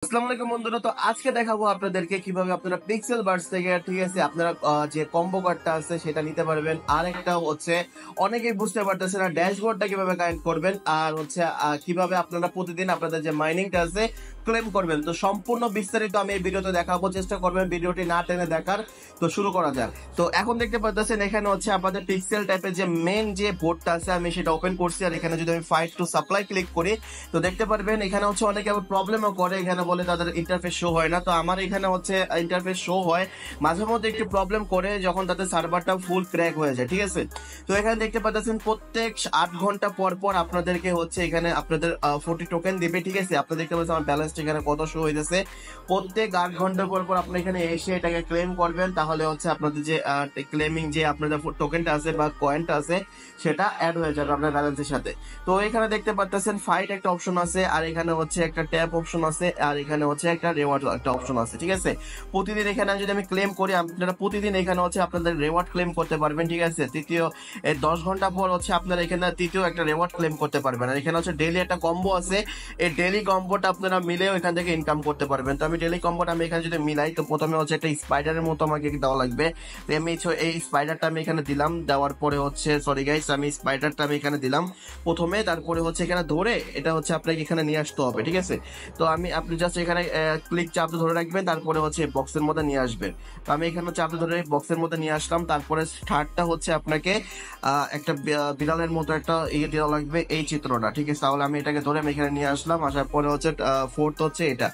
আসসালামু আলাইকুম বন্ধুরা। তো আজকে দেখাবো আপনাদেরকে কিভাবে আপনারা পিক্সেল বার্স থেকে ঠিক আছে আপনারা যে কম্বো কার্ডটা আছে সেটা নিতে পারবেন। আর একটা হচ্ছে অনেকেই বুঝতে পারতেছে না ড্যাশবোর্ডটা কিভাবে কানেক্ট করবেন, আর হচ্ছে কিভাবে আপনারা প্রতিদিন আপনাদের যে মাইনিংটা আছে ক্লেম করবেন। তো সম্পূর্ণ বিস্তারিত আমি এই ভিডিওতে দেখাবো, চেষ্টা করবেন ভিডিওটি না টেনে দেখার। তো শুরু করা যাক। তো এখন দেখতে পাচ্ছেন এখানে হচ্ছে আপনাদের পিক্সেল টাইপের যে মেন যে বোর্ডটা আছে আমি সেটা ওপেন করছি। আর এখানে যদি আমি ফাইট টু সাপ্লাই ক্লিক করি তো দেখতে পারবেন এখানে হচ্ছে অনেকে আবার প্রবলেমও করে, এখানে বলে তাদের ইন্টারফেস শো হয় না। তো আমার এখানে হচ্ছে ইন্টারফেস শো হয়, মাঝে মধ্যে একটু প্রবলেম করে যখন তাদের সার্ভারটা ফুল ক্র্যাক হয়ে যায়, ঠিক আছে। তো এখানে দেখতে পাচ্ছেন প্রত্যেক 8 ঘন্টা পর পর আপনাদেরকে হচ্ছে এখানে আপনাদের 40 টোকেন দিবে, ঠিক আছে। আপনারা দেখতে পাচ্ছেন আমার ব্যালেন্স এখানে কত শো হইতেছে। প্রত্যেক 8 ঘন্টা পর পর আপনি এখানে এসে এটাকে ক্লেম করবেন, তাহলে হচ্ছে আপনাদের যে ক্লেমিং যে আপনাদের টোকেনটা আছে বা কয়েনটা আছে সেটা অ্যাড হয়ে যাবে আপনার ব্যালেন্সের সাথে। তো এখানে দেখতে পাচ্ছেন ফাইট একটা অপশন আছে, আর এখানে হচ্ছে একটা ট্যাপ অপশন আছে, আর এখানে হচ্ছে একটা রেওয়ার্ড একটা অপশন আছে, ঠিক আছে। প্রতিদিন এখানে যদি আমি ক্লেম করি আপনারা প্রতিদিন এখানে হচ্ছে আপনাদের রেওয়ার্ড ক্লেম করতে পারবেন, ঠিক আছে। তৃতীয় 10 ঘন্টা পর হচ্ছে আপনারা এখানে তৃতীয় একটা রেওয়ার্ড ক্লেম করতে পারবেন। আর এখানে হচ্ছে ডেইলি একটা কম্বো আছে, এই ডেইলি কম্বোটা আপনারা মিলেও এখান থেকে ইনকাম করতে পারবেন। তো আমি ডেইলি কম্বোটা আমি এখানে যদি মিলাই তো প্রথমে হচ্ছে একটা স্পাইডারের মতো আমাকে দেওয়া লাগবে। তো আমি এই স্পাইডারটা আমি এখানে দিলাম, দেওয়ার পরে হচ্ছে সরি গাইস আমি স্পাইডারটা আমি এখানে দিলাম প্রথমে, তারপরে হচ্ছে এখানে ধরে এটা হচ্ছে আপনাকে এখানে নিয়ে আসতে হবে, ঠিক আছে। তো আপনি জাস্ট এখানে ক্লিক চাপ ধরে রাখবেন, তারপরে হচ্ছে বক্সের মধ্যে নিয়ে আসবেন। তো আমি এখানে চাপ ধরে বক্সের মধ্যে নিয়ে আসলাম, তারপরে স্টার্টটা হচ্ছে আপনাকে একটা বিড়ালের মতো একটা দেওয়া লাগবে এই চিত্রটা, ঠিক আছে। তাহলে আমি এটাকে ধরে আমি এখানে নিয়ে আসলাম, আসার পরে হচ্ছে ফোর্থ হচ্ছে এটা,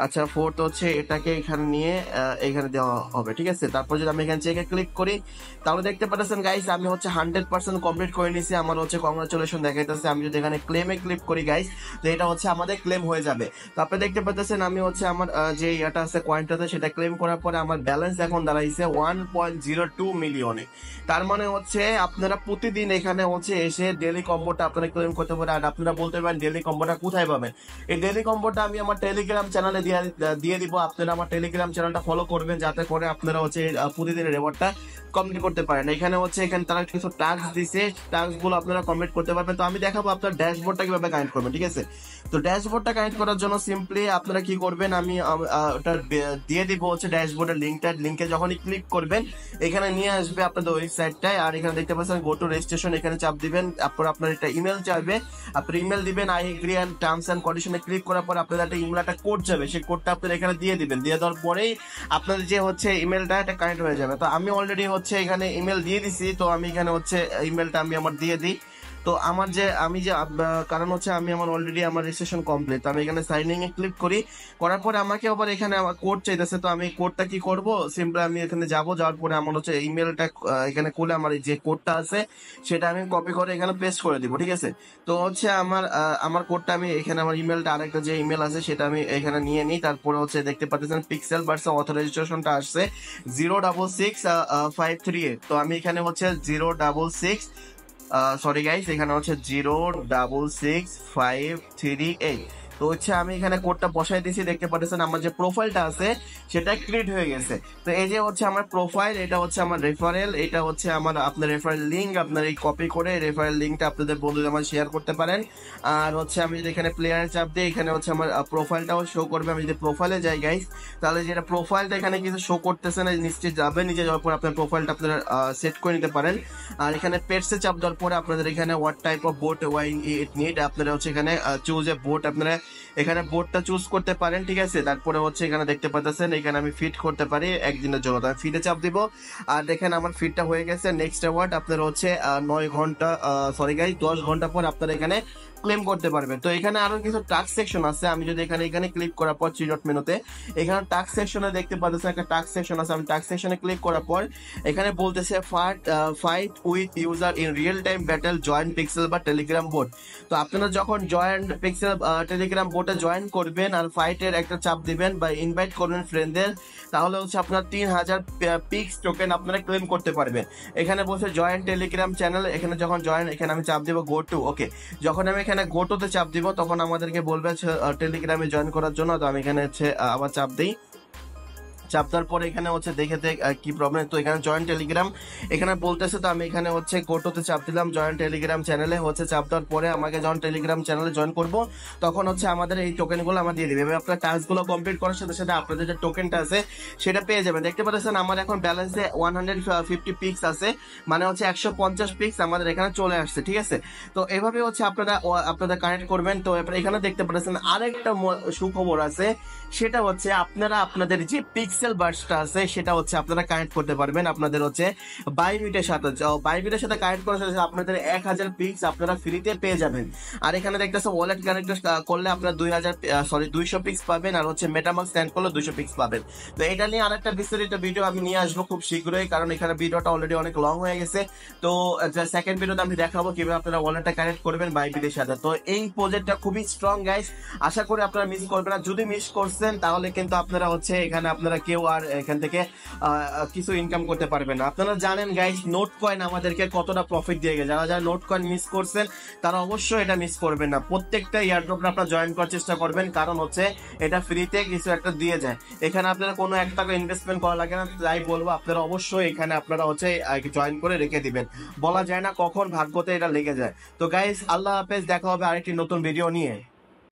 আচ্ছা ফোর্থ হচ্ছে এটাকে এখানে নিয়ে এখানে দেওয়া হবে, ঠিক আছে। তারপর যদি আমি এখানে চেকে ক্লিক করি তাহলে দেখতে পাচ্ছেন গাইস আমি হচ্ছে 100% কমপ্লিট করে নিয়েছি, আমার হচ্ছে কংগ্রাচুলেশন দেখাইতেছে। আমি যদি এখানে ক্লেমে ক্লিক করি গাইস তো এটা হচ্ছে আমাদের ক্লেম হয়ে যাবে। তো আপনি দেখতে পাচ্ছেন আমি হচ্ছে আমার যে এটা আছে কয়েনটাতে সেটা ক্লেম করার পরে আমার ব্যালেন্স এখন দাঁড়াইছে 1.02 মিলিয়নে। তার মানে হচ্ছে আপনারা প্রতিদিন এখানে হচ্ছে এসে ডেইলি কম্বোটা আপনারা ক্লেম করতে পারেন। আর আপনারা বলতে পারেন ডেইলি কম্বোটা কোথায় পাবেন। এই ডেইলি কম্বোটা আমি আমার টেলিগ্রাম চ্যানেলে দিয়ে দিব। আপনারা আমার টেলিগ্রাম চ্যানেলটা ফলো করবেন যাতে করে আপনারা হচ্ছে প্রতিদিনের রেওয়ার্ডটা কমপ্লিট করতে পারেন। এখানে হচ্ছে এখানে তারা কিছু টাস্ক দিছে, টাস্ক গুলো আপনারা কমপ্লিট করতে পারবেন। তো আমি দেখাবো আপনার ড্যাশবোর্ডটা কিভাবে কানেক্ট করবেন, ঠিক আছে। তো ড্যাশবোর্ডটা কানেক্ট করার জন্য সিম্পলি আপনারা কি করবেন, আমি ওটা দিয়ে দিব হচ্ছে ড্যাশবোর্ডের লিঙ্কে যখনই ক্লিক করবেন এখানে নিয়ে আসবে আপনাদের ওয়েবসাইটটায়। আর এখানে দেখতে পাচ্ছেন গো টু রেজিস্ট্রেশন, এখানে চাপ দিবেন, তারপর আপনার একটা ইমেল চাইবে, আপনি ইমেল দিবেন, I agree and terms and কন্ডিশনে ক্লিক করার পর আপনাদের একটা ইমেল একটা কোড যাবে, সেই কোডটা আপনারা এখানে দিয়ে দিবেন। দিয়ে দেওয়ার পরেই আপনাদের যে হচ্ছে ইমেলটা এটা কানেক্ট হয়ে যাবে। তো আমি অলরেডি হচ্ছে এখানে ইমেল দিয়ে দিছি, তো আমি এখানে হচ্ছে ইমেলটা আমি আমার দিয়ে দিই। তো আমার যে আমি যে কারণ হচ্ছে আমি আমার অলরেডি আমার রেজিস্ট্রেশন কমপ্লিট, আমি এখানে সাইনিং এ ক্লিক করি, করার পরে আমাকে আবার এখানে আমার কোড চাইতেছে। তো আমি কোডটা কি করব, সিম্পলি আমি এখানে যাওয়ার পরে আমার হচ্ছে ইমেলটা এখানে খুলে আমার যে কোডটা আছে সেটা আমি কপি করে এখানে পেস্ট করে দিব, ঠিক আছে। তো হচ্ছে আমার কোডটা আমি এখানে আমার ইমেলটা আরেকটা যে ইমেল আছে সেটা আমি এখানে নিয়ে নিই। তারপরে হচ্ছে দেখতে পাচ্ছেন পিক্সেল বার্স অথরাইজেশনটা আসছে 06653। তো আমি এখানে হচ্ছে 066 সরি গাইস এখানে হচ্ছে 06653A। তো হচ্ছে আমি এখানে কোডটা বসাই দিয়েছি, দেখতে পাচ্ছেন আমার যে প্রোফাইলটা আছে সেটা ক্রিয়েট হয়ে গেছে। তো এই যে হচ্ছে আমার প্রোফাইল, এটা হচ্ছে আমার রেফারেল, এটা হচ্ছে আমার আপনার রেফারেল লিঙ্ক, আপনার এই কপি করে রেফারেল লিঙ্কটা আপনাদের বন্ধুদের আমার শেয়ার করতে পারেন। আর হচ্ছে আমি যদি এখানে প্লেয়ার চাপ দিই এখানে হচ্ছে আমার প্রোফাইলটাও শো করবে। আমি যদি প্রোফাইলে যাই গাইস তাহলে যেটা প্রোফাইলটা এখানে কিছু শো করতেছে না, নিশ্চয়ই যাবে, নিচে যাওয়ার পর আপনার প্রোফাইলটা আপনারা সেট করে নিতে পারেন। আর এখানে পেটসে চাপ দেওয়ার পরে আপনাদের এখানে what type of boat it need আপনারা হচ্ছে এখানে চুজ এ বোট, আপনারা এখানে বোটটা চুজ করতে পারেন, ঠিক আছে। তারপরে হচ্ছে এখানে দেখতে পাচ্ছেন এখানে আমি ফিট করতে পারি একদিনের জন্য, তো আমি ফিটে চাপ দিব। আর দেখেন আমার ফিটটা হয়ে গেছে। নেক্সট অ্যাওয়ার্ড আপনার হচ্ছে 9 ঘন্টা সরি গাইস 10 ঘন্টা পর আপনারা এখানে ক্লেম করতে পারবেন। তো এখানে আরো কিছু টাস্ক সেকশন আছে, আমি যদি এখানে ক্লিক করার পর 3 ডট মেনুতে এখানে টাস্ক সেকশনে দেখতে পাচ্ছেন একটা টাস্ক সেকশন আছে। আমি টাস্ক সেকশনে ক্লিক করার পর এখানে বলতেছে fight with user in real time battle join pixel বা টেলিগ্রাম বোট। তো আপনারা যখন জয়েন পিক্সেল টেলিগ্রাম বোটে জয়েন করবেন আর ফাইটের একটা চাপ দিবেন বা ইনভাইট করবেন ফ্রেন্ডদের, তাহলে হচ্ছে আপনার 3000 পিক্স টোকেন আপনারা ক্লেম করতে পারবেন। এখানে বলছে জয়েন টেলিগ্রাম চ্যানেল, এখানে যখন জয়েন এখানে আমি চাপ দিব গো টু, ওকে। যখন আমি এখানে গো টুতে চাপ দিব তখন আমাদেরকে বলবে টেলিগ্রামে জয়েন করার জন্য। তো আমি এখানে হচ্ছে আবার চাপ দিই, চাপ দেওয়ার পরে এখানে হচ্ছে দেখে কি প্রবলেম, তো এখানে জয়েন টেলিগ্রাম এখানে বলতেছে, তো আমি এখানে হচ্ছে গোটোতে চাপ দিলাম। জয়েন টেলিগ্রাম চ্যানেলে হচ্ছে চাপ দেওয়ার পরে আমাকে যখন টেলিগ্রাম চ্যানেলে জয়েন করব তখন হচ্ছে আমাদের এই টোকেনগুলো আমার দিয়ে দিবে। এবার আপনার টাস্কগুলো কমপ্লিট করার সাথে সাথে আপনাদের যে টোকেনটা আছে সেটা পেয়ে যাবেন। দেখতে পাচ্ছেন আমার এখন ব্যালেন্সে 150 পিক্স আছে, মানে হচ্ছে 150 পিক্স আমাদের এখানে চলে আসছে, ঠিক আছে। তো এভাবে হচ্ছে আপনারা কানেক্ট করবেন। তো এখানে দেখতে পাচ্ছেন আরেকটা সুখবর আছে, সেটা হচ্ছে আপনারা আপনাদের যে পিক্সেল বার্সটা আছে সেটা হচ্ছে আপনারা কানেক্ট করতে পারবেন আপনাদের হচ্ছে বাইবিটের সাথে। বাইবিটের সাথে কানেক্ট করার সাথে আপনাদের 1000 পিক্স আপনারা ফ্রিতে পেয়ে যাবেন। আর এখানে দেখতেছেন ওয়ালেট কানেক্ট করলে আপনারা 200 পিক্স পাবেন, আর হচ্ছে মেটামাস্ক স্ক্যান করলে 200 পিক্স পাবেন। তো এটা নিয়ে আরেকটা বিস্তারিত ভিডিও আমি নিয়ে আসবো খুব শীঘ্রই, কারণ এখানে ভিডিওটা অলরেডি অনেক লং হয়ে গেছে। তো সেকেন্ড ভিডিওতে আমি দেখাবো কিভাবে আপনারা ওয়ালেটটা কানেক্ট করবেন বাইবিটের সাথে। তো এই প্রজেক্টটা খুবই স্ট্রং গাইস, আশা করি আপনারা মিস করবেন না। যদি মিস করছেন তাহলে কিন্তু আপনারা হচ্ছে এখানে আপনারা কেউ আর এখান থেকে কিছু ইনকাম করতে পারবেন না। আপনারা জানেন গাইস নোট কয়েন আমাদেরকে কতটা প্রফিট দিয়ে গেছে, যারা যারা নোট কয়েন মিস করছেন তারা অবশ্যই এটা মিস করবেন না। প্রত্যেকটা ইয়ারড্রপে আপনারা জয়েন করার চেষ্টা করবেন, কারণ হচ্ছে এটা ফ্রিতে কিছু একটা দিয়ে যায়। এখানে আপনারা কোনো 1 টাকা ইনভেস্টমেন্ট করা লাগে না, তাই বলবো আপনারা অবশ্যই এখানে আপনারা হচ্ছে জয়েন করে রেখে দিবেন। বলা যায় না কখন ভাগ্যতে এটা লেগে যায়। তো গাইস আল্লাহ হাফেজ, দেখা হবে আরেকটি নতুন ভিডিও নিয়ে।